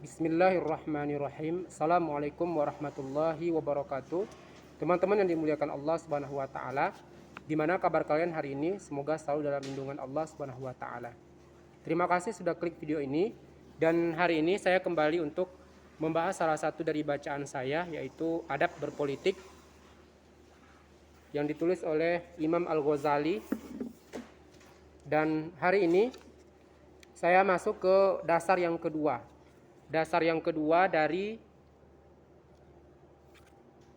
Bismillahirrahmanirrahim. Assalamualaikum warahmatullahi wabarakatuh. Teman-teman yang dimuliakan Allah Subhanahu wa taala, gimana kabar kalian hari ini? Semoga selalu dalam lindungan Allah Subhanahu wa taala. Terima kasih sudah klik video ini, dan hari ini saya kembali untuk membahas salah satu dari bacaan saya, yaitu Adab Berpolitik yang ditulis oleh Imam Al-Ghazali. Dan hari ini saya masuk ke dasar yang kedua. Dasar yang kedua dari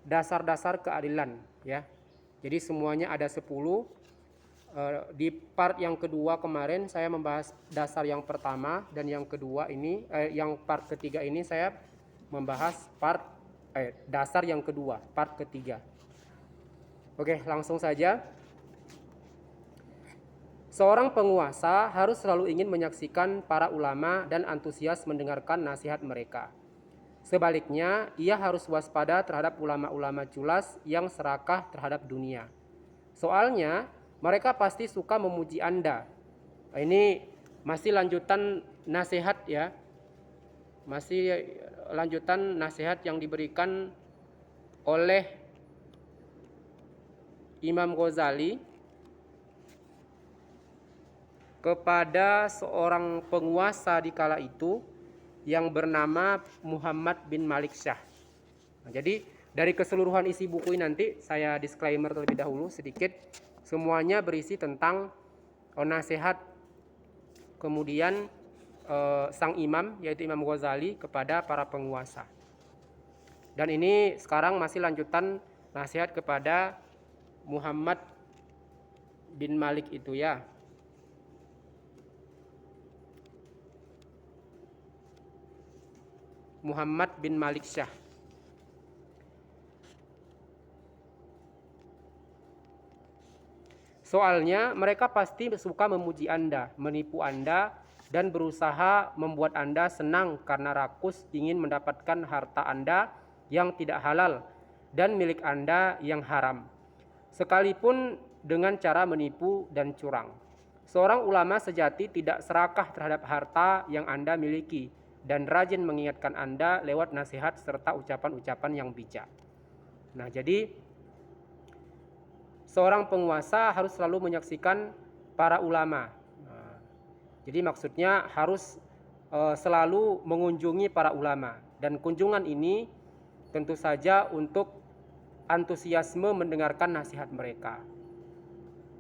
dasar-dasar keadilan, ya. Jadi semuanya ada 10. Di part yang kedua kemarin saya membahas dasar yang pertama, dan yang kedua ini yang part ketiga ini saya membahas dasar yang kedua, part ketiga. Oke, langsung saja. Seorang penguasa harus selalu ingin menyaksikan para ulama dan antusias mendengarkan nasihat mereka. Sebaliknya, ia harus waspada terhadap ulama-ulama culas yang serakah terhadap dunia. Soalnya, mereka pasti suka memuji Anda. Ini masih lanjutan nasihat, ya. Masih lanjutan nasihat yang diberikan oleh Imam Ghazali kepada seorang penguasa di kala itu yang bernama Muhammad bin Malik Syah. Nah, jadi dari keseluruhan isi buku ini nanti saya disclaimer terlebih dahulu sedikit. Semuanya berisi tentang nasihat kemudian sang imam, yaitu Imam Ghazali, kepada para penguasa. Dan ini sekarang masih lanjutan nasihat kepada Muhammad bin Malik itu, ya. Muhammad bin Malik Syah. Soalnya mereka pasti suka memuji Anda, menipu Anda, dan berusaha membuat Anda senang karena rakus ingin mendapatkan harta Anda yang tidak halal dan milik Anda yang haram, sekalipun dengan cara menipu dan curang. Seorang ulama sejati tidak serakah terhadap harta yang Anda miliki dan rajin mengingatkan Anda lewat nasihat serta ucapan-ucapan yang bijak. Nah, jadi seorang penguasa harus selalu menyaksikan para ulama. Nah, jadi maksudnya harus selalu mengunjungi para ulama, dan kunjungan ini tentu saja untuk antusiasme mendengarkan nasihat mereka.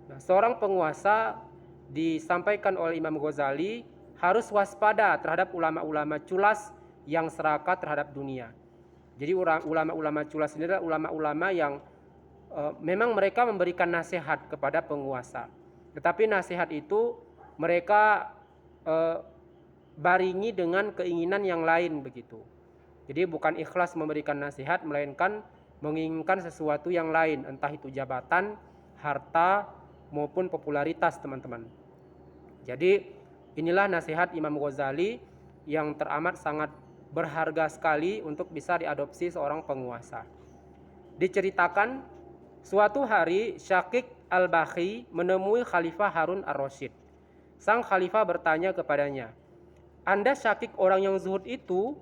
Nah, seorang penguasa disampaikan oleh Imam Ghazali harus waspada terhadap ulama-ulama culas yang serakah terhadap dunia. Jadi ulama-ulama culas ini adalah ulama-ulama yang memang mereka memberikan nasihat kepada penguasa, tetapi nasihat itu mereka baringi dengan keinginan yang lain begitu. Jadi bukan ikhlas memberikan nasihat, melainkan menginginkan sesuatu yang lain, entah itu jabatan, harta, maupun popularitas, teman-teman. Jadi inilah nasihat Imam Ghazali yang teramat sangat berharga sekali untuk bisa diadopsi seorang penguasa. Diceritakan, suatu hari Syakik al-Bakhi menemui Khalifah Harun ar-Rasyid. Sang Khalifah bertanya kepadanya, "Anda Syakik orang yang zuhud itu?"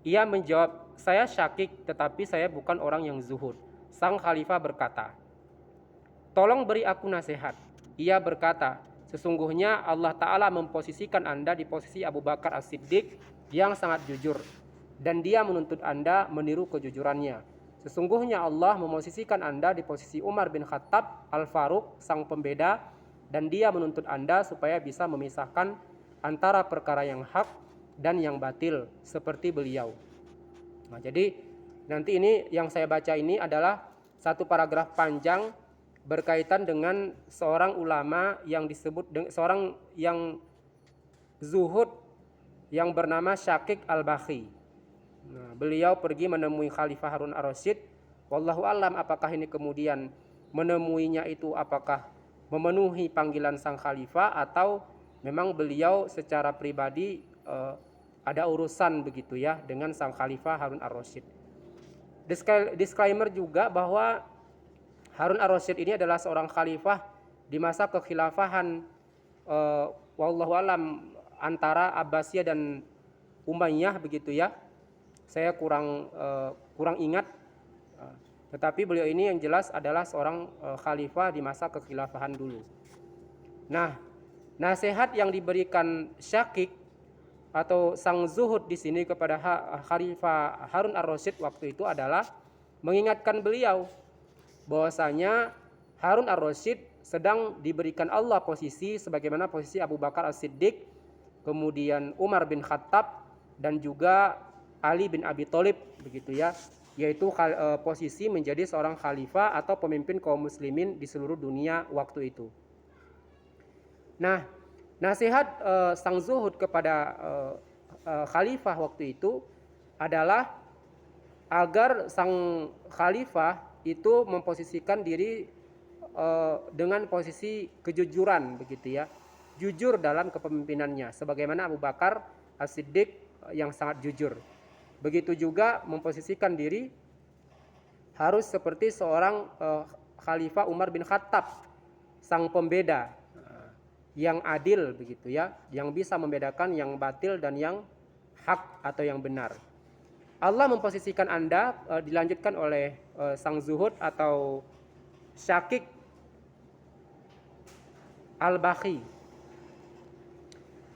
Ia menjawab, "Saya Syakik, tetapi saya bukan orang yang zuhud." Sang Khalifah berkata, "Tolong beri aku nasihat." Ia berkata, "Sesungguhnya Allah Ta'ala memposisikan Anda di posisi Abu Bakar As-Siddiq yang sangat jujur, dan Dia menuntut Anda meniru kejujurannya. Sesungguhnya Allah memposisikan Anda di posisi Umar bin Khattab Al-Faruq, sang pembeda, dan Dia menuntut Anda supaya bisa memisahkan antara perkara yang hak dan yang batil seperti beliau." Nah, jadi nanti ini yang saya baca ini adalah satu paragraf panjang berkaitan dengan seorang ulama yang disebut seorang yang zuhud yang bernama Syakik al-Bakhi. Nah, beliau pergi menemui Khalifah Harun ar-Rasyid. Wallahu alam apakah ini kemudian menemuinya itu apakah memenuhi panggilan sang khalifah, atau memang beliau secara pribadi ada urusan begitu, ya, dengan sang Khalifah Harun ar-Rasyid. Disclaimer juga bahwa Harun ar-Rasyid ini adalah seorang khalifah di masa kekhilafahan wallahu alam antara Abbasiyah dan Umayyah begitu ya. Saya kurang ingat. Tetapi beliau ini yang jelas adalah seorang khalifah di masa kekhilafahan dulu. Nah, nasihat yang diberikan Syakik atau sang zuhud di sini kepada Khalifah Harun ar-Rasyid waktu itu adalah mengingatkan beliau bahwasanya Harun ar-Rasyid sedang diberikan Allah posisi sebagaimana posisi Abu Bakar as-Siddiq, kemudian Umar bin Khattab, dan juga Ali bin Abi Thalib begitu ya, yaitu posisi menjadi seorang khalifah atau pemimpin kaum muslimin di seluruh dunia waktu itu. Nah, nasihat sang zuhud kepada khalifah waktu itu adalah agar sang khalifah itu memposisikan diri dengan posisi kejujuran begitu ya, jujur dalam kepemimpinannya sebagaimana Abu Bakar as-Siddiq yang sangat jujur. Begitu juga memposisikan diri harus seperti seorang Khalifah Umar bin Khattab, sang pembeda yang adil begitu ya, yang bisa membedakan yang batil dan yang hak atau yang benar. Allah memposisikan Anda, dilanjutkan oleh sang zuhud atau Syakik Al-Bakhi.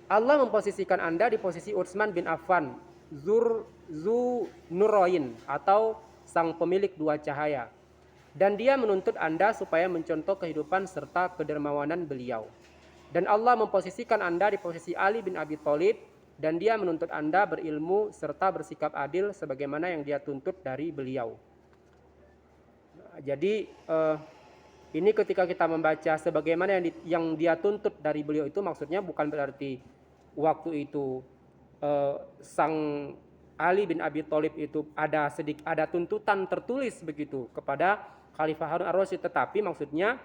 Allah memposisikan Anda di posisi Utsman bin Affan, Nurain atau sang pemilik dua cahaya. Dan dia menuntut Anda supaya mencontoh kehidupan serta kedermawanan beliau. Dan Allah memposisikan Anda di posisi Ali bin Abi Thalib, dan dia menuntut Anda berilmu serta bersikap adil sebagaimana yang dia tuntut dari beliau. Jadi ini ketika kita membaca sebagaimana yang dia tuntut dari beliau itu, maksudnya bukan berarti waktu itu sang Ali bin Abi Thalib itu ada tuntutan tertulis begitu kepada Khalifah Harun ar-Rasyid, tetapi maksudnya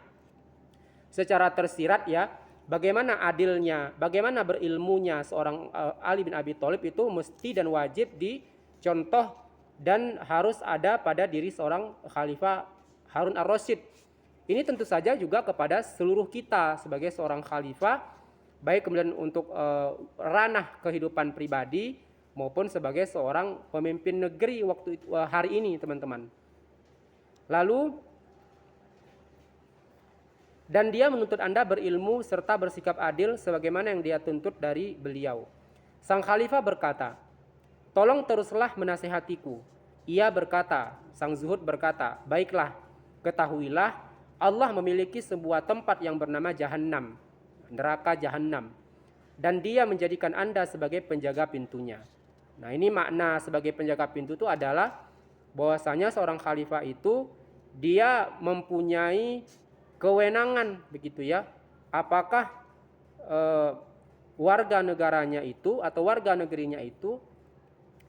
secara tersirat ya, bagaimana adilnya, bagaimana berilmunya seorang Ali bin Abi Thalib itu mesti dan wajib dicontoh dan harus ada pada diri seorang Khalifah Harun ar-Rasyid. Ini tentu saja juga kepada seluruh kita sebagai seorang khalifah, baik kemudian untuk ranah kehidupan pribadi maupun sebagai seorang pemimpin negeri waktu itu, hari ini teman-teman. Lalu, dan dia menuntut Anda berilmu serta bersikap adil sebagaimana yang dia tuntut dari beliau. Sang khalifah berkata, "Tolong teruslah menasihatiku." Ia berkata, sang zuhud berkata, "Baiklah, ketahuilah Allah memiliki sebuah tempat yang bernama Jahannam, neraka Jahannam, dan dia menjadikan Anda sebagai penjaga pintunya." Nah, ini makna sebagai penjaga pintu itu adalah bahwasanya seorang khalifah itu dia mempunyai kewenangan begitu ya. Apakah warga negaranya itu atau warga negerinya itu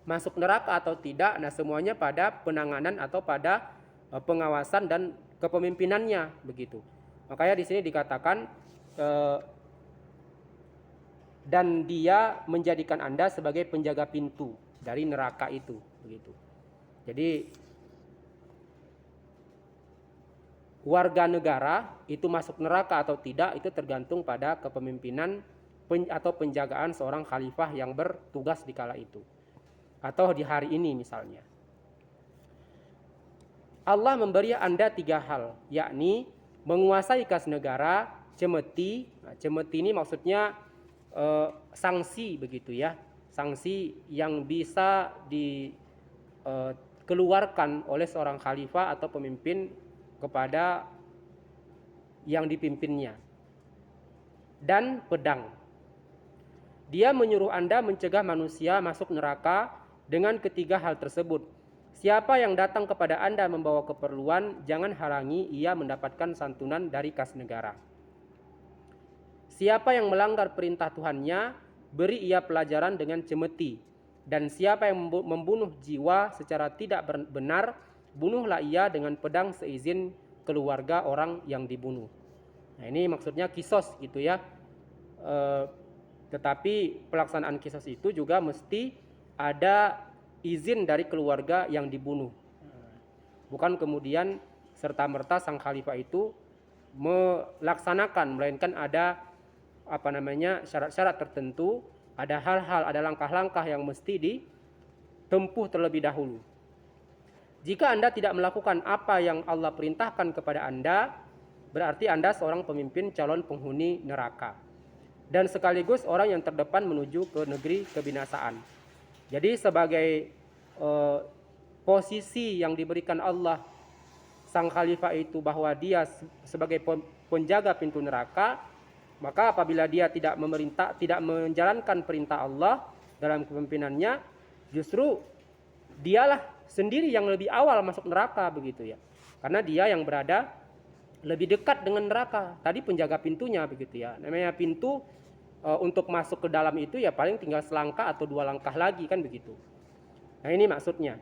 masuk neraka atau tidak, nah semuanya pada penanganan atau pada pengawasan dan kepemimpinannya begitu. Makanya di sini dikatakan dan dia menjadikan Anda sebagai penjaga pintu dari neraka itu begitu. Jadi warga negara itu masuk neraka atau tidak itu tergantung pada kepemimpinan atau penjagaan seorang khalifah yang bertugas di kala itu atau di hari ini misalnya. Allah memberi Anda 3 hal, yakni menguasai kas negara, cemeti. Nah, cemeti ini maksudnya sanksi begitu ya, sanksi yang bisa dikeluarkan oleh seorang khalifah atau pemimpin kepada yang dipimpinnya. Dan pedang. Dia menyuruh Anda mencegah manusia masuk neraka dengan ketiga hal tersebut. Siapa yang datang kepada Anda membawa keperluan, jangan halangi ia mendapatkan santunan dari kas negara. Siapa yang melanggar perintah Tuhannya, beri ia pelajaran dengan cemeti. Dan siapa yang membunuh jiwa secara tidak benar, bunuhlah ia dengan pedang seizin keluarga orang yang dibunuh. Nah, ini maksudnya kisos gitu ya. Tetapi pelaksanaan kisos itu juga mesti ada izin dari keluarga yang dibunuh. Bukan kemudian serta-merta sang khalifah itu melaksanakan, melainkan ada syarat-syarat tertentu Ada hal-hal, ada langkah-langkah yang mesti ditempuh terlebih dahulu. Jika Anda tidak melakukan apa yang Allah perintahkan kepada Anda, berarti Anda seorang pemimpin calon penghuni neraka. Dan sekaligus orang yang terdepan menuju ke negeri kebinasaan. Jadi sebagai posisi yang diberikan Allah sang khalifah itu bahwa dia sebagai penjaga pintu neraka, maka apabila dia tidak menjalankan perintah Allah dalam kepemimpinannya, justru dialah sendiri yang lebih awal masuk neraka begitu ya. Karena dia yang berada lebih dekat dengan neraka. Tadi penjaga pintunya begitu ya. Namanya pintu untuk masuk ke dalam itu ya paling tinggal selangkah atau 2 langkah lagi kan begitu. Nah ini maksudnya.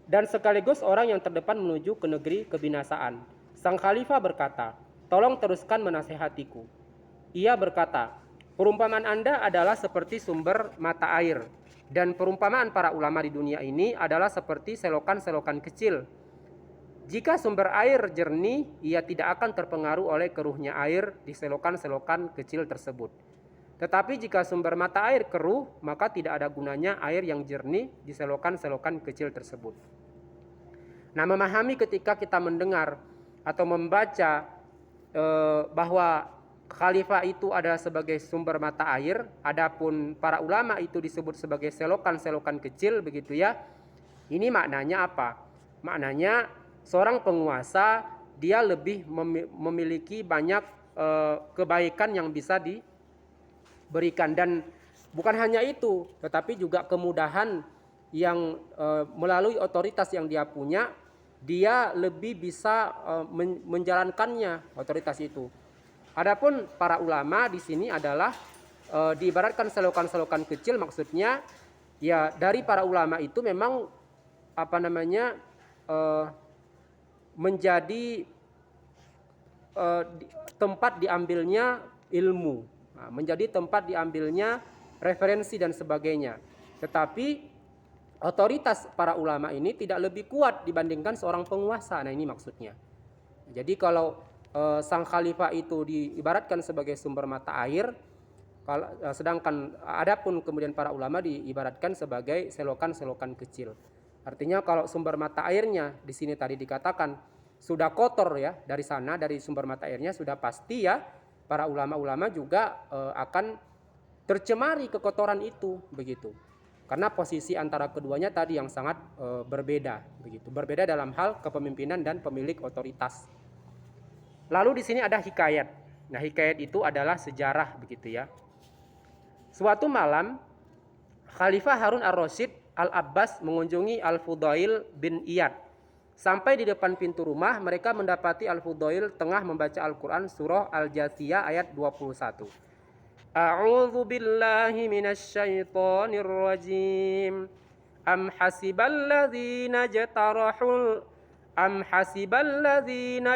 Dan sekaligus orang yang terdepan menuju ke negeri kebinasaan. Sang khalifah berkata, "Tolong teruskan menasehatiku." Ia berkata, "Perumpamaan Anda adalah seperti sumber mata air, dan perumpamaan para ulama di dunia ini adalah seperti selokan-selokan kecil. Jika sumber air jernih, ia tidak akan terpengaruh oleh keruhnya air di selokan-selokan kecil tersebut. Tetapi jika sumber mata air keruh, maka tidak ada gunanya air yang jernih di selokan-selokan kecil tersebut." Nah, memahami ketika kita mendengar atau membaca bahwa khalifah itu adalah sebagai sumber mata air, adapun para ulama itu disebut sebagai selokan-selokan kecil begitu ya. Ini maknanya apa? Maknanya seorang penguasa dia lebih memiliki banyak kebaikan yang bisa diberikan, dan bukan hanya itu, tetapi juga kemudahan yang melalui otoritas yang dia punya, dia lebih bisa menjalankannya otoritas itu. Adapun para ulama di sini adalah diibaratkan selokan-selokan kecil, maksudnya ya dari para ulama itu memang menjadi tempat diambilnya ilmu, menjadi tempat diambilnya referensi dan sebagainya. Tetapi otoritas para ulama ini tidak lebih kuat dibandingkan seorang penguasa. Nah ini maksudnya. Jadi kalau sang khalifah itu diibaratkan sebagai sumber mata air, sedangkan adapun kemudian para ulama diibaratkan sebagai selokan-selokan kecil. Artinya kalau sumber mata airnya di sini tadi dikatakan sudah kotor ya, dari sana dari sumber mata airnya sudah pasti ya para ulama-ulama juga akan tercemari kekotoran itu begitu. Karena posisi antara keduanya tadi yang sangat berbeda begitu. Berbeda dalam hal kepemimpinan dan pemilik otoritas. Lalu di sini ada hikayat. Nah, hikayat itu adalah sejarah begitu ya. Suatu malam Khalifah Harun ar-Rasyid Al-Abbas mengunjungi Al-Fudail bin Iyad. Sampai di depan pintu rumah, mereka mendapati Al-Fudail tengah membaca Al-Quran surah Al-Jathiyah ayat 21. A'udzu billahi minasy syaithanir rajim. Am hasiballadzina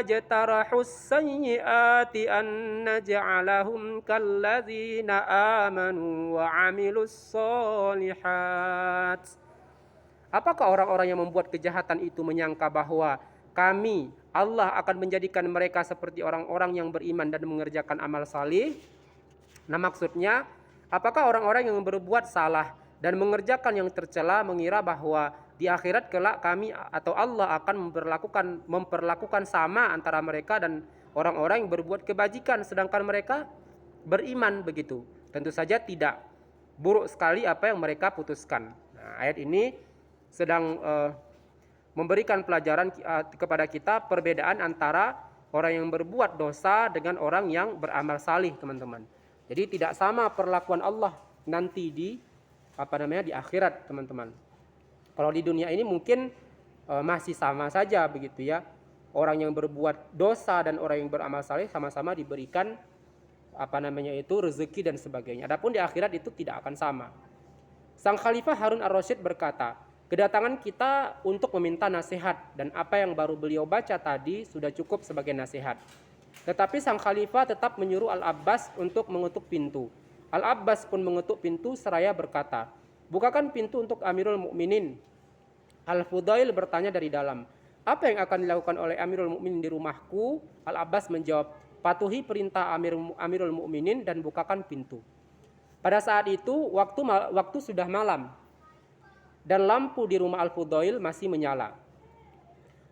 jatarahus sayyiati an naj'alahum kalladzina amanu wa 'amilus sholihat. Apakah orang-orang yang membuat kejahatan itu menyangka bahwa kami, Allah, akan menjadikan mereka seperti orang-orang yang beriman dan mengerjakan amal salih? Nah maksudnya, apakah orang-orang yang berbuat salah dan mengerjakan yang tercela mengira bahwa di akhirat kelak kami atau Allah akan memperlakukan sama antara mereka dan orang-orang yang berbuat kebajikan sedangkan mereka beriman begitu? Tentu saja tidak. Buruk sekali apa yang mereka putuskan. Nah, ayat ini sedang memberikan pelajaran kepada kita perbedaan antara orang yang berbuat dosa dengan orang yang beramal salih, teman-teman. Jadi tidak sama perlakuan Allah nanti di akhirat, teman-teman. Kalau di dunia ini mungkin masih sama saja begitu ya. Orang yang berbuat dosa dan orang yang beramal saleh sama-sama diberikan rezeki dan sebagainya. Adapun di akhirat itu tidak akan sama. Sang Khalifah Harun ar-Rasyid berkata, "Kedatangan kita untuk meminta nasihat dan apa yang baru beliau baca tadi sudah cukup sebagai nasihat." Tetapi sang khalifah tetap menyuruh Al-Abbas untuk mengetuk pintu. Al-Abbas pun mengetuk pintu seraya berkata, "Bukakan pintu untuk Amirul Mukminin." Al-Fudail bertanya dari dalam, "Apa yang akan dilakukan oleh Amirul Mukminin di rumahku?" Al-Abbas menjawab, "Patuhi perintah Amirul Mukminin dan bukakan pintu." Pada saat itu waktu sudah malam dan lampu di rumah Al-Fudail masih menyala.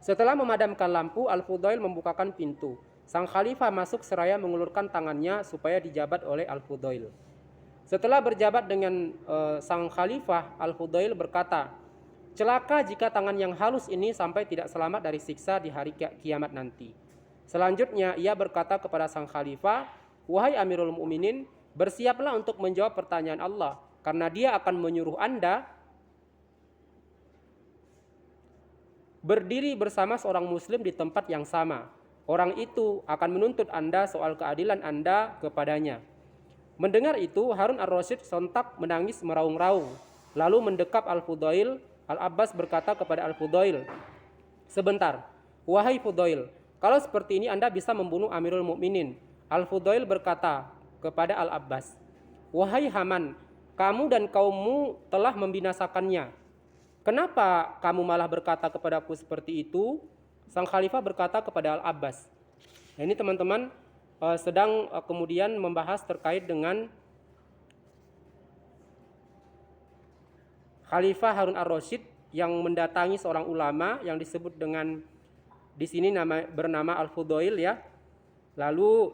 Setelah memadamkan lampu, Al-Fudail membukakan pintu. Sang khalifah masuk seraya mengulurkan tangannya supaya dijabat oleh Al-Fudail. Setelah berjabat dengan sang khalifah, Al-Fudail berkata, "Celaka jika tangan yang halus ini sampai tidak selamat dari siksa di hari kiamat nanti." Selanjutnya ia berkata kepada sang khalifah, "Wahai Amirul Mukminin, bersiaplah untuk menjawab pertanyaan Allah, karena Dia akan menyuruh Anda berdiri bersama seorang muslim di tempat yang sama. Orang itu akan menuntut Anda soal keadilan Anda kepadanya." Mendengar itu, Harun ar-Rasyid sontak menangis meraung-raung. Lalu mendekap Al-Fudail. Al-Abbas berkata kepada Al-Fudail, "Sebentar, wahai Fudail, kalau seperti ini Anda bisa membunuh Amirul Mukminin." Al-Fudail berkata kepada Al-Abbas, "Wahai Haman, kamu dan kaummu telah membinasakannya. Kenapa kamu malah berkata kepadaku seperti itu?" Sang khalifah berkata kepada Al-Abbas. Nah, ini teman-teman sedang kemudian membahas terkait dengan Khalifah Harun ar-Rasyid yang mendatangi seorang ulama yang disebut dengan di sini bernama Al-Fudail ya. Lalu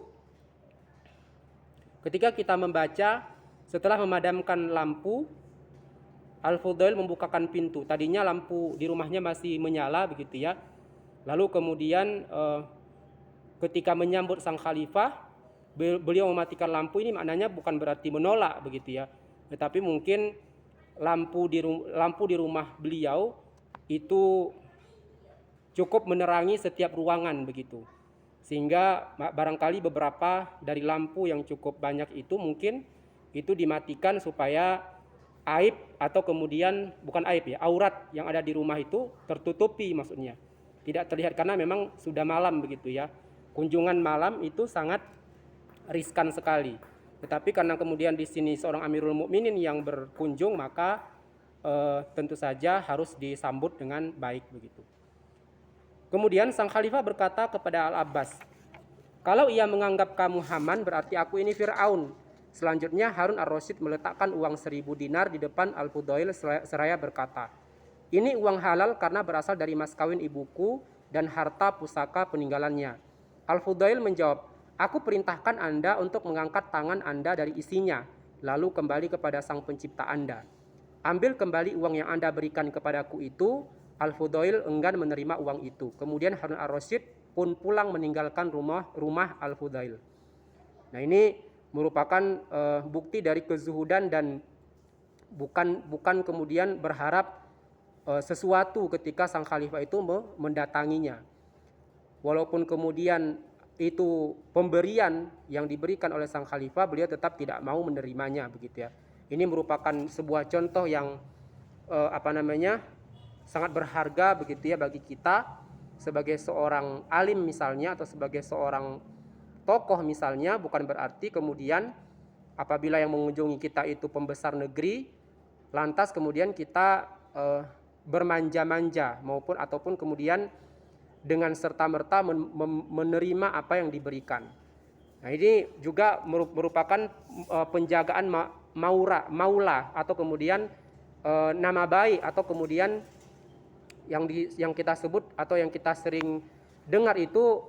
ketika kita membaca, setelah memadamkan lampu, Al-Fudail membukakan pintu. Tadinya lampu di rumahnya masih menyala begitu ya. Lalu kemudian ketika menyambut sang khalifah, beliau mematikan lampu. Ini maknanya bukan berarti menolak begitu ya. Tetapi mungkin lampu di rumah beliau itu cukup menerangi setiap ruangan begitu. Sehingga barangkali beberapa dari lampu yang cukup banyak itu mungkin itu dimatikan supaya aib atau kemudian bukan aib ya, aurat yang ada di rumah itu tertutupi maksudnya. Tidak terlihat karena memang sudah malam begitu ya. Kunjungan malam itu sangat riskan sekali. Tetapi karena kemudian di sini seorang Amirul Mukminin yang berkunjung, maka tentu saja harus disambut dengan baik begitu. Kemudian sang khalifah berkata kepada Al-Abbas, "Kalau ia menganggap kamu Haman, berarti aku ini Fir'aun." Selanjutnya Harun ar-Rasyid meletakkan uang 1000 dinar di depan Al-Fudail seraya berkata, "Ini uang halal karena berasal dari mas kawin ibuku dan harta pusaka peninggalannya." Al-Fudail menjawab, "Aku perintahkan Anda untuk mengangkat tangan Anda dari isinya, lalu kembali kepada Sang Pencipta Anda. Ambil kembali uang yang Anda berikan kepadaku itu." Al-Fudail enggan menerima uang itu. Kemudian Harun ar-Rasyid pun pulang meninggalkan rumah Al-Fudail. Nah, ini merupakan bukti dari kezuhudan dan bukan kemudian berharap sesuatu ketika sang khalifah itu mendatanginya. Walaupun kemudian itu pemberian yang diberikan oleh sang khalifah, beliau tetap tidak mau menerimanya begitu ya. Ini merupakan sebuah contoh yang sangat berharga begitu ya bagi kita sebagai seorang alim misalnya atau sebagai seorang tokoh misalnya. Bukan berarti kemudian apabila yang mengunjungi kita itu pembesar negeri, lantas kemudian kita bermanja-manja ataupun kemudian dengan serta-merta menerima apa yang diberikan. Nah, ini juga merupakan penjagaan maula atau kemudian nama baik atau kemudian yang kita sebut atau yang kita sering dengar itu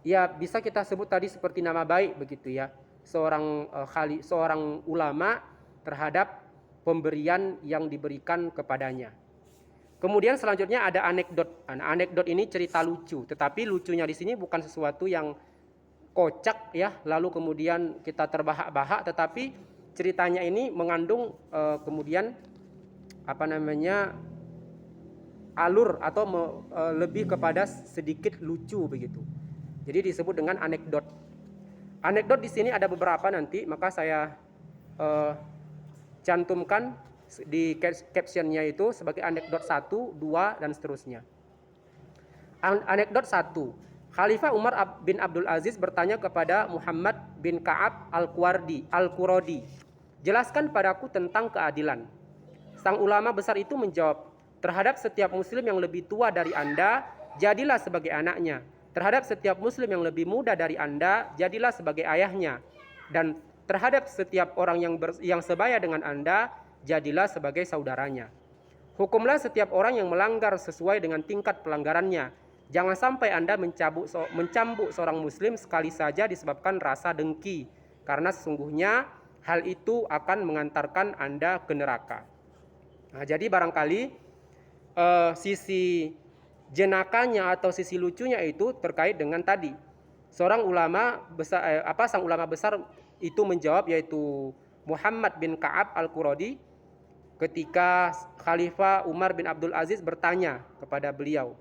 ya bisa kita sebut tadi seperti nama baik begitu ya, seorang ulama terhadap pemberian yang diberikan kepadanya. Kemudian selanjutnya ada anekdot. Anekdot ini cerita lucu, tetapi lucunya di sini bukan sesuatu yang kocak ya, lalu kemudian kita terbahak-bahak, tetapi ceritanya ini mengandung kemudian alur atau lebih kepada sedikit lucu begitu. Jadi disebut dengan anekdot. Anekdot di sini ada beberapa nanti, maka saya cantumkan di captionnya itu sebagai anekdot 1, 2 dan seterusnya. Anekdot 1. Khalifah Umar bin Abdul Aziz bertanya kepada Muhammad bin Ka'ab Al-Quradi, "Jelaskan padaku tentang keadilan." Sang ulama besar itu menjawab, "Terhadap setiap muslim yang lebih tua dari Anda, jadilah sebagai anaknya. Terhadap setiap muslim yang lebih muda dari Anda, jadilah sebagai ayahnya. Dan terhadap setiap orang yang sebaya dengan Anda, jadilah sebagai saudaranya. Hukumlah setiap orang yang melanggar sesuai dengan tingkat pelanggarannya. Jangan sampai Anda mencambuk seorang muslim sekali saja disebabkan rasa dengki, karena sesungguhnya hal itu akan mengantarkan Anda ke neraka. Nah, jadi barangkali sisi jenakanya atau sisi lucunya itu terkait dengan tadi. Seorang ulama besar, sang ulama besar itu menjawab, yaitu Muhammad bin Ka'ab Al-Quradi, ketika Khalifah Umar bin Abdul Aziz bertanya kepada beliau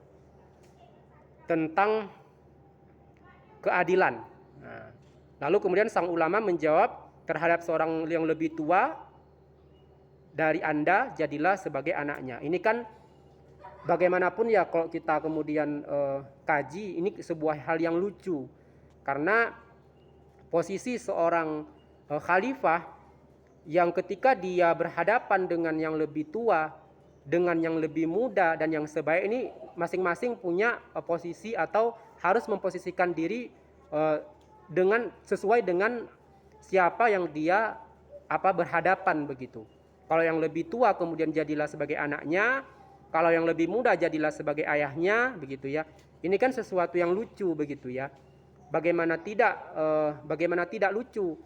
tentang keadilan. Nah, lalu kemudian sang ulama menjawab, terhadap seorang yang lebih tua dari Anda, jadilah sebagai anaknya. Ini kan bagaimanapun ya, kalau kita kemudian kaji, ini sebuah hal yang lucu. Karena posisi seorang khalifah yang ketika dia berhadapan dengan yang lebih tua, dengan yang lebih muda dan yang sebaya, ini masing-masing punya posisi atau harus memposisikan diri dengan sesuai dengan siapa yang dia berhadapan begitu. Kalau yang lebih tua kemudian jadilah sebagai anaknya, kalau yang lebih muda jadilah sebagai ayahnya, begitu ya. Ini kan sesuatu yang lucu begitu ya. Bagaimana tidak lucu?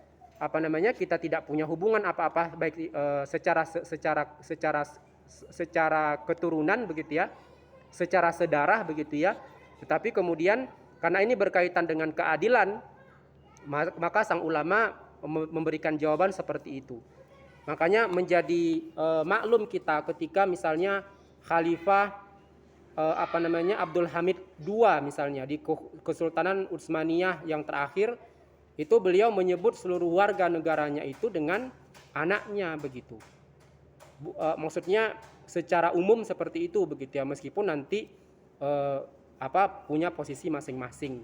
Kita tidak punya hubungan apa-apa baik secara keturunan begitu ya, secara sedarah begitu ya. Tetapi kemudian karena ini berkaitan dengan keadilan, maka sang ulama memberikan jawaban seperti itu. Makanya menjadi maklum kita ketika misalnya Khalifah Abdul Hamid II misalnya di Kesultanan Utsmaniyah yang terakhir, itu beliau menyebut seluruh warga negaranya itu dengan anaknya begitu. Maksudnya secara umum seperti itu begitu ya, meskipun nanti punya posisi masing-masing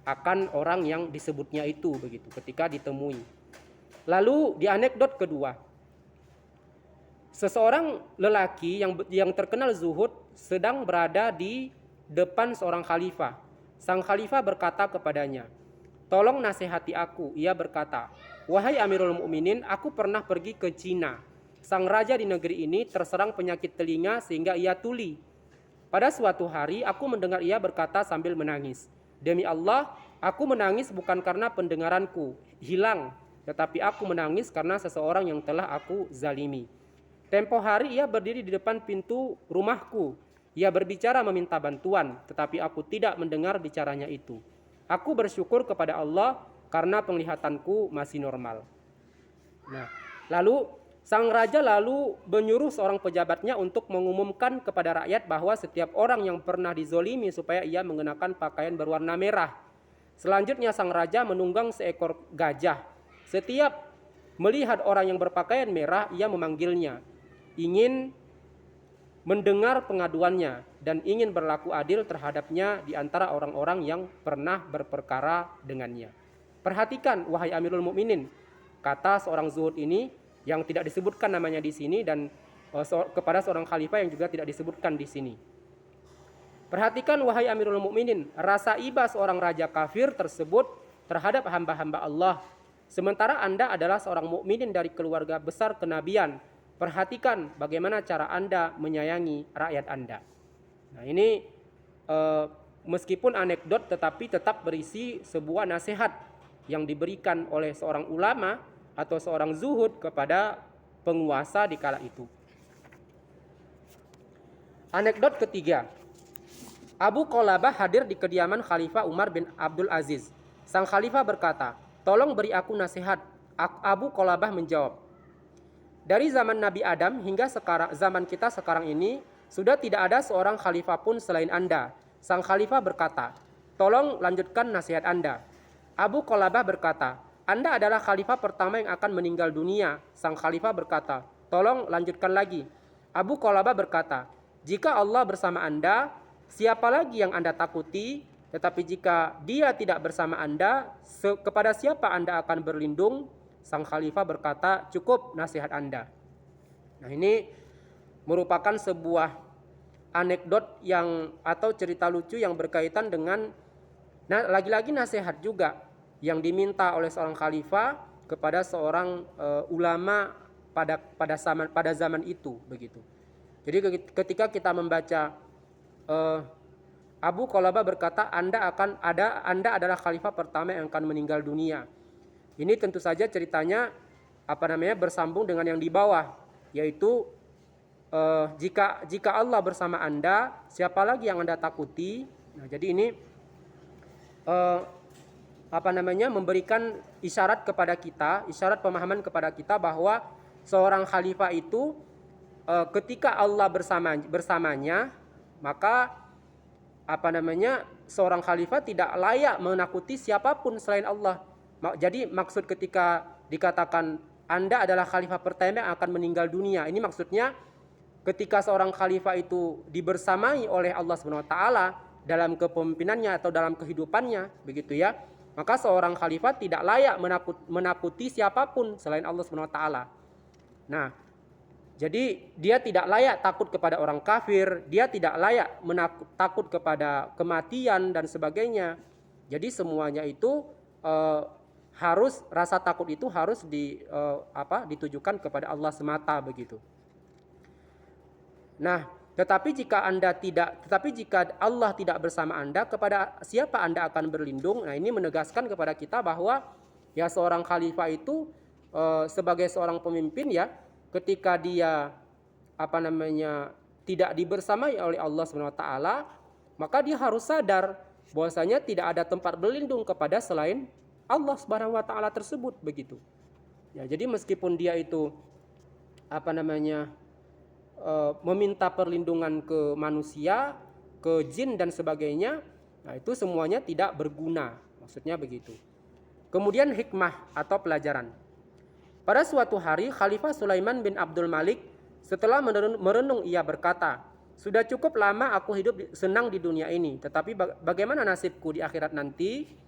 akan orang yang disebutnya itu begitu ketika ditemui. Lalu di anekdot kedua, seseorang lelaki yang terkenal zuhud sedang berada di depan seorang khalifah. Sang khalifah berkata kepadanya, "Tolong nasihati aku." Ia berkata, "Wahai Amirul Mukminin, aku pernah pergi ke Cina. Sang raja di negeri ini terserang penyakit telinga sehingga ia tuli. Pada suatu hari aku mendengar ia berkata sambil menangis, 'Demi Allah, aku menangis bukan karena pendengaranku hilang, tetapi aku menangis karena seseorang yang telah aku zalimi. Tempo hari ia berdiri di depan pintu rumahku. Ia berbicara meminta bantuan, tetapi aku tidak mendengar bicaranya itu. Aku bersyukur kepada Allah karena penglihatanku masih normal.'" Nah, lalu sang raja menyuruh seorang pejabatnya untuk mengumumkan kepada rakyat bahwa setiap orang yang pernah dizolimi supaya ia mengenakan pakaian berwarna merah. Selanjutnya sang raja menunggang seekor gajah. Setiap melihat orang yang berpakaian merah, ia memanggilnya, ingin mendengar pengaduannya dan ingin berlaku adil terhadapnya di antara orang-orang yang pernah berperkara dengannya. "Perhatikan, wahai Amirul Mukminin," kata seorang zuhud ini yang tidak disebutkan namanya di sini, dan kepada seorang khalifah yang juga tidak disebutkan di sini. "Perhatikan, wahai Amirul Mukminin, rasa iba seorang raja kafir tersebut terhadap hamba-hamba Allah, sementara Anda adalah seorang mukminin dari keluarga besar kenabian. Perhatikan bagaimana cara Anda menyayangi rakyat Anda." Nah, ini meskipun anekdot tetapi tetap berisi sebuah nasihat yang diberikan oleh seorang ulama atau seorang zuhud kepada penguasa di kala itu. Anekdot ketiga, Abu Qolabah hadir di kediaman Khalifah Umar bin Abdul Aziz. Sang khalifah berkata, "Tolong beri aku nasihat." Abu Qolabah menjawab, "Dari zaman Nabi Adam hingga zaman kita sekarang ini, sudah tidak ada seorang khalifah pun selain Anda." Sang khalifah berkata, "Tolong lanjutkan nasihat Anda." Abu Qolabah berkata, "Anda adalah khalifah pertama yang akan meninggal dunia." Sang khalifah berkata, "Tolong lanjutkan lagi." Abu Qolabah berkata, "Jika Allah bersama Anda, siapa lagi yang Anda takuti? Tetapi jika Dia tidak bersama Anda, kepada siapa Anda akan berlindung?" Sang khalifah berkata, "Cukup nasihat Anda." Nah, ini merupakan sebuah anekdot atau cerita lucu yang berkaitan dengan Nah, lagi-lagi nasihat juga yang diminta oleh seorang khalifah kepada seorang ulama pada zaman itu begitu. Jadi ketika kita membaca Abu Qulabah berkata, Anda adalah khalifah pertama yang akan meninggal dunia. Ini tentu saja ceritanya bersambung dengan yang di bawah, yaitu jika Allah bersama Anda, siapa lagi yang Anda takuti? Nah, jadi ini memberikan isyarat kepada kita, isyarat pemahaman kepada kita bahwa seorang khalifah itu ketika Allah bersamanya, maka seorang khalifah tidak layak menakuti siapapun selain Allah. Jadi maksud ketika dikatakan Anda adalah khalifah pertama yang akan meninggal dunia, ini maksudnya ketika seorang khalifah itu dibersamai oleh Allah SWT dalam kepemimpinannya atau dalam kehidupannya, begitu ya, maka seorang khalifah tidak layak menakuti siapapun selain Allah SWT. Nah, jadi dia tidak layak takut kepada orang kafir, dia tidak layak takut kepada kematian dan sebagainya. Jadi semuanya itu rasa takut itu harus ditujukan kepada Allah semata begitu. Nah, tetapi jika Allah tidak bersama Anda, kepada siapa Anda akan berlindung? Nah, ini menegaskan kepada kita bahwa ya seorang khalifah itu sebagai seorang pemimpin ya, ketika dia tidak dibersamai oleh Allah SWT, maka dia harus sadar bahwasanya tidak ada tempat berlindung kepada selain Allah SWT tersebut begitu. Ya, jadi meskipun dia itu meminta perlindungan ke manusia, ke jin dan sebagainya, nah itu semuanya tidak berguna, maksudnya begitu. Kemudian hikmah atau pelajaran. Pada suatu hari Khalifah Sulaiman bin Abdul Malik setelah merenung ia berkata, sudah cukup lama aku hidup senang di dunia ini, tetapi bagaimana nasibku di akhirat nanti?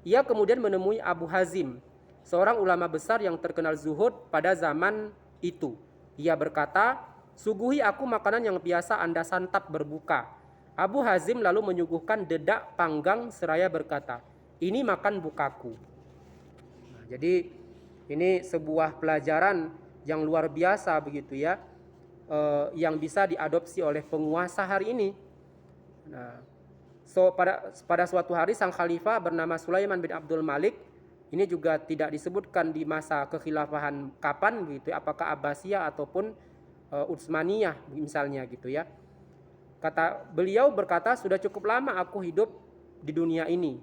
Ia kemudian menemui Abu Hazim, seorang ulama besar yang terkenal zuhud pada zaman itu. Ia berkata, suguhi aku makanan yang biasa Anda santap berbuka. Abu Hazim lalu menyuguhkan dedak panggang seraya berkata, ini makan bukaku. Nah, jadi ini sebuah pelajaran yang luar biasa begitu ya, yang bisa diadopsi oleh penguasa hari ini. Nah, pada suatu hari sang khalifah bernama Sulaiman bin Abdul Malik, ini juga tidak disebutkan di masa kekhilafahan kapan gitu, apakah Abbasiyah ataupun Utsmaniyah misalnya gitu ya. Beliau berkata, sudah cukup lama aku hidup di dunia ini,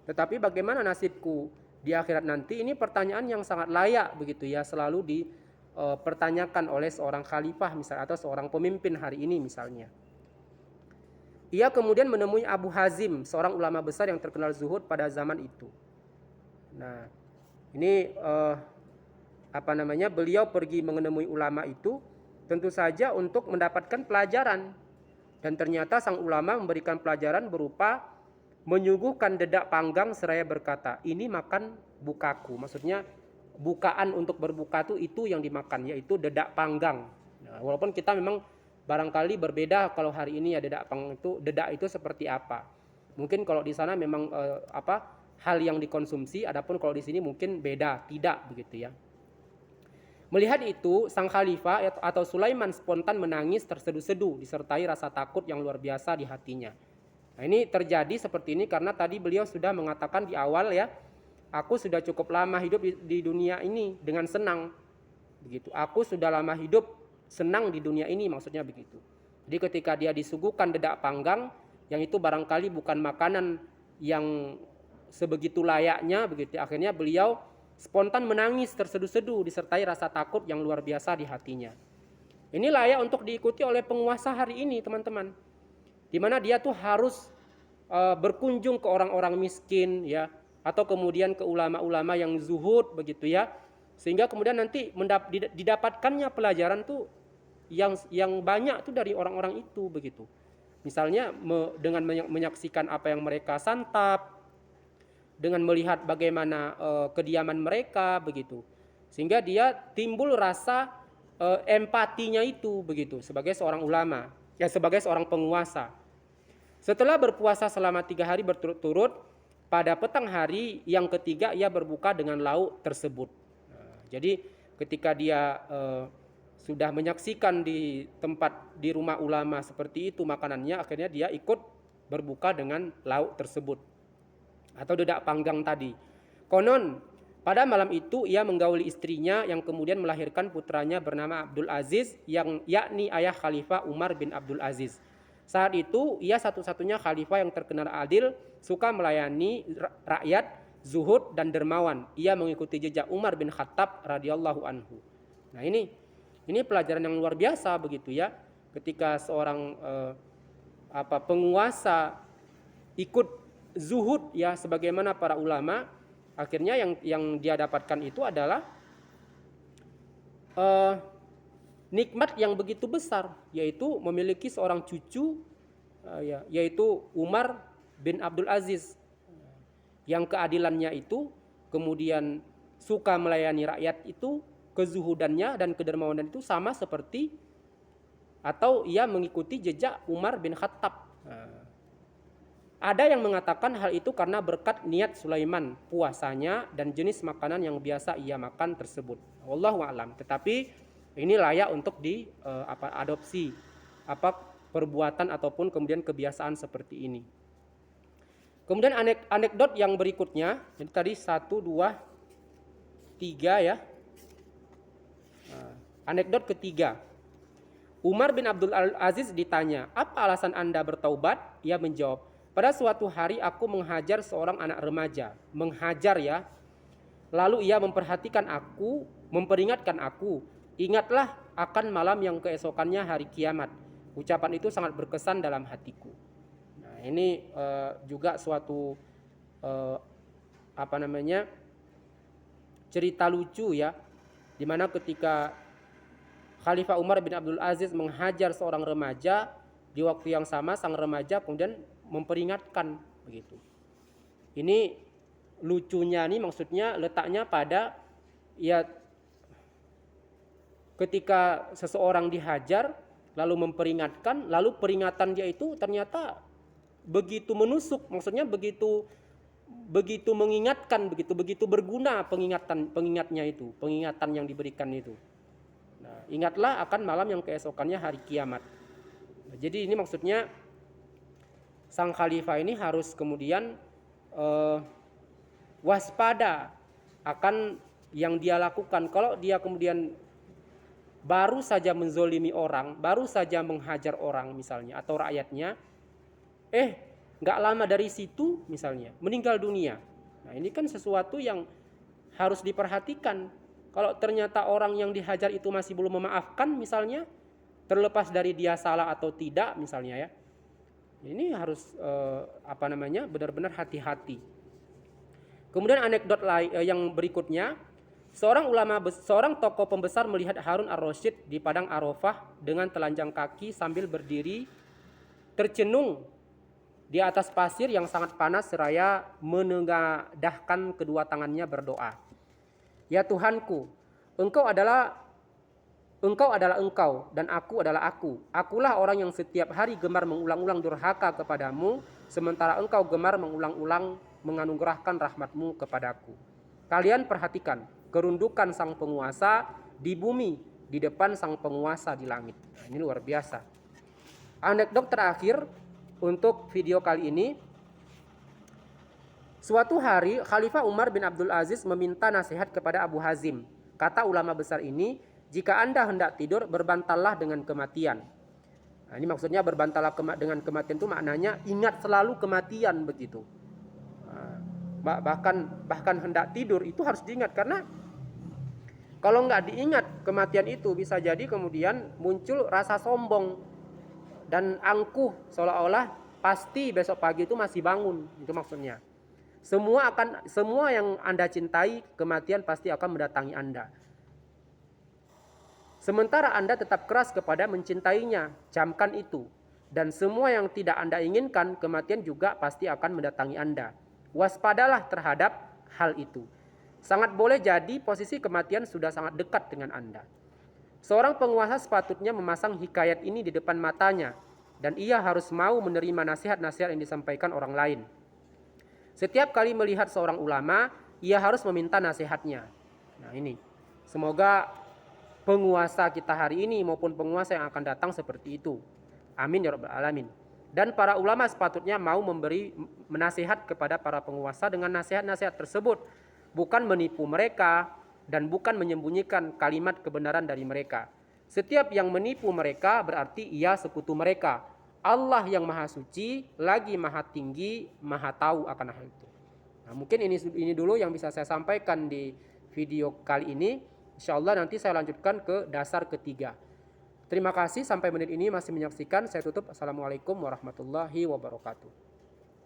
tetapi bagaimana nasibku di akhirat nanti? Ini pertanyaan yang sangat layak begitu ya, selalu dipertanyakan oleh seorang khalifah misalnya atau seorang pemimpin hari ini misalnya. Ia kemudian menemui Abu Hazim, seorang ulama besar yang terkenal zuhud pada zaman itu. Nah, ini beliau pergi menemui ulama itu tentu saja untuk mendapatkan pelajaran, dan ternyata sang ulama memberikan pelajaran berupa menyuguhkan dedak panggang seraya berkata, ini makan bukaku. Maksudnya bukaan untuk berbuka itu yang dimakan, yaitu dedak panggang. Nah, walaupun kita memang barangkali berbeda kalau hari ini ya dedak itu seperti apa. Mungkin kalau di sana memang hal yang dikonsumsi, adapun kalau di sini mungkin beda, tidak begitu ya. Melihat itu, sang khalifah atau Sulaiman spontan menangis terseduh-seduh disertai rasa takut yang luar biasa di hatinya. Nah, ini terjadi seperti ini karena tadi beliau sudah mengatakan di awal ya, aku sudah cukup lama hidup di dunia ini dengan senang. Begitu. Aku sudah lama hidup senang di dunia ini, maksudnya begitu. Jadi ketika dia disuguhkan dedak panggang yang itu barangkali bukan makanan yang sebegitu layaknya begitu, akhirnya beliau spontan menangis terseduh-seduh disertai rasa takut yang luar biasa di hatinya. Ini layak untuk diikuti oleh penguasa hari ini, teman-teman. Di mana dia tuh harus berkunjung ke orang-orang miskin ya, atau kemudian ke ulama-ulama yang zuhud begitu ya, sehingga kemudian nanti didapatkannya pelajaran tuh yang banyak tuh dari orang-orang itu begitu. Misalnya dengan menyaksikan apa yang mereka santap, dengan melihat bagaimana kediaman mereka begitu, sehingga dia timbul rasa empatinya itu begitu sebagai seorang ulama ya, sebagai seorang penguasa. Setelah berpuasa selama 3 hari berturut-turut, pada petang hari yang ketiga ia berbuka dengan lauk tersebut. Jadi ketika dia sudah menyaksikan di tempat di rumah ulama seperti itu makanannya, akhirnya dia ikut berbuka dengan lauk tersebut atau dedak panggang tadi. Konon pada malam itu ia menggauli istrinya yang kemudian melahirkan putranya bernama Abdul Aziz, yang yakni ayah Khalifah Umar bin Abdul Aziz. Saat itu ia satu-satunya khalifah yang terkenal adil, suka melayani rakyat, zuhud dan dermawan. Ia mengikuti jejak Umar bin Khattab radhiyallahu anhu. Nah, ini pelajaran yang luar biasa begitu ya. Ketika seorang penguasa ikut zuhud ya sebagaimana para ulama, akhirnya yang dia dapatkan itu adalah nikmat yang begitu besar, yaitu memiliki seorang cucu yaitu Umar bin Abdul Aziz yang keadilannya itu, kemudian suka melayani rakyat itu, kezuhudannya dan kedermawanan itu sama seperti atau ia mengikuti jejak Umar bin Khattab. Ada yang mengatakan hal itu karena berkat niat Sulaiman, puasanya dan jenis makanan yang biasa ia makan tersebut. Wallahu a'lam. Tetapi ini layak untuk diadopsi perbuatan ataupun kemudian kebiasaan seperti ini. Kemudian anekdot yang berikutnya, jadi tadi 1, 2, 3 ya. Anekdot ketiga, Umar bin Abdul Aziz ditanya, apa alasan Anda bertaubat? Ia menjawab, pada suatu hari aku menghajar seorang anak remaja. Menghajar ya. Lalu ia memperhatikan aku, memperingatkan aku, ingatlah akan malam yang keesokannya hari kiamat. Ucapan itu sangat berkesan dalam hatiku. Nah, ini juga suatu cerita lucu ya, dimana ketika Khalifah Umar bin Abdul Aziz menghajar seorang remaja, di waktu yang sama sang remaja kemudian memperingatkan begitu. Ini lucunya nih, maksudnya letaknya pada ya ketika seseorang dihajar lalu memperingatkan, lalu peringatan dia itu ternyata begitu menusuk, maksudnya begitu mengingatkan, begitu berguna pengingatnya itu, pengingatan yang diberikan itu. Nah, ingatlah akan malam yang keesokannya hari kiamat. Nah, jadi ini maksudnya sang khalifah ini harus kemudian waspada akan yang dia lakukan. Kalau dia kemudian baru saja menzolimi orang, baru saja menghajar orang misalnya atau rakyatnya, nggak lama dari situ misalnya meninggal dunia. Nah, ini kan sesuatu yang harus diperhatikan. Kalau ternyata orang yang dihajar itu masih belum memaafkan misalnya, terlepas dari dia salah atau tidak misalnya ya, ini harus benar-benar hati-hati. Kemudian anekdot yang berikutnya, seorang tokoh pembesar melihat Harun ar-Rasyid di padang Arafah dengan telanjang kaki sambil berdiri tercenung di atas pasir yang sangat panas seraya menengadahkan kedua tangannya berdoa. Ya Tuhanku, Engkau adalah Engkau dan aku adalah aku. Akulah orang yang setiap hari gemar mengulang-ulang durhaka kepadamu, sementara Engkau gemar mengulang-ulang menganugerahkan rahmat-Mu kepadaku. Kalian perhatikan kerundukan sang penguasa di bumi di depan sang penguasa di langit. Nah, ini luar biasa. Anekdot terakhir untuk video kali ini. Suatu hari Khalifah Umar bin Abdul Aziz meminta nasihat kepada Abu Hazim. Kata ulama besar ini, jika Anda hendak tidur, berbantallah dengan kematian. Nah, ini maksudnya berbantallah dengan kematian itu maknanya ingat selalu kematian begitu. Bahkan hendak tidur itu harus diingat, karena kalau nggak diingat kematian itu bisa jadi kemudian muncul rasa sombong dan angkuh, seolah-olah pasti besok pagi itu masih bangun. Itu maksudnya. Semua yang Anda cintai, kematian pasti akan mendatangi Anda. Sementara Anda tetap keras kepada mencintainya, camkan itu. Dan semua yang tidak Anda inginkan, kematian juga pasti akan mendatangi Anda. Waspadalah terhadap hal itu. Sangat boleh jadi posisi kematian sudah sangat dekat dengan Anda. Seorang penguasa sepatutnya memasang hikayat ini di depan matanya. dan ia harus mau menerima nasihat-nasihat yang disampaikan orang lain. Setiap kali melihat seorang ulama, ia harus meminta nasihatnya. Nah ini, semoga penguasa kita hari ini maupun penguasa yang akan datang seperti itu. Amin ya rabbal alamin. Dan para ulama sepatutnya mau memberi nasihat kepada para penguasa dengan nasihat-nasihat tersebut, bukan menipu mereka dan bukan menyembunyikan kalimat kebenaran dari mereka. Setiap yang menipu mereka berarti ia sekutu mereka. Allah yang maha suci, lagi maha tinggi, maha tahu akan hal itu. Nah, mungkin ini dulu yang bisa saya sampaikan di video kali ini. Insya Allah nanti saya lanjutkan ke dasar ketiga. Terima kasih sampai menit ini masih menyaksikan. Saya tutup. Assalamualaikum warahmatullahi wabarakatuh.